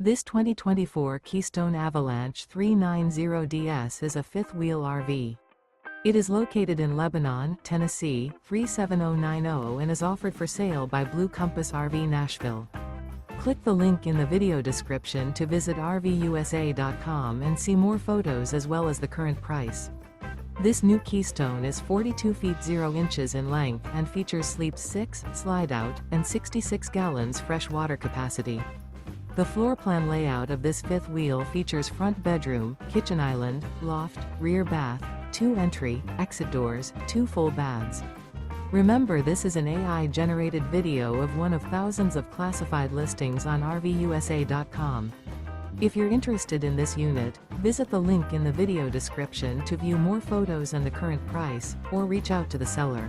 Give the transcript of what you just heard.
This 2024 Keystone Avalanche 390DS is a fifth-wheel RV. It is located in Lebanon, Tennessee, 37090 and is offered for sale by Blue Compass RV Nashville. Click the link in the video description to visit RVUSA.com and see more photos as well as the current price. This new Keystone is 42 feet 0 inches in length and features sleep 6, slide-out, and 66 gallons fresh water capacity. The floor plan layout of this fifth wheel features front bedroom, kitchen island, loft, rear bath, 2 entry, exit doors, 2 full baths. Remember, this is an AI-generated video of one of thousands of classified listings on RVUSA.com. If you're interested in this unit, visit the link in the video description to view more photos and the current price, or reach out to the seller.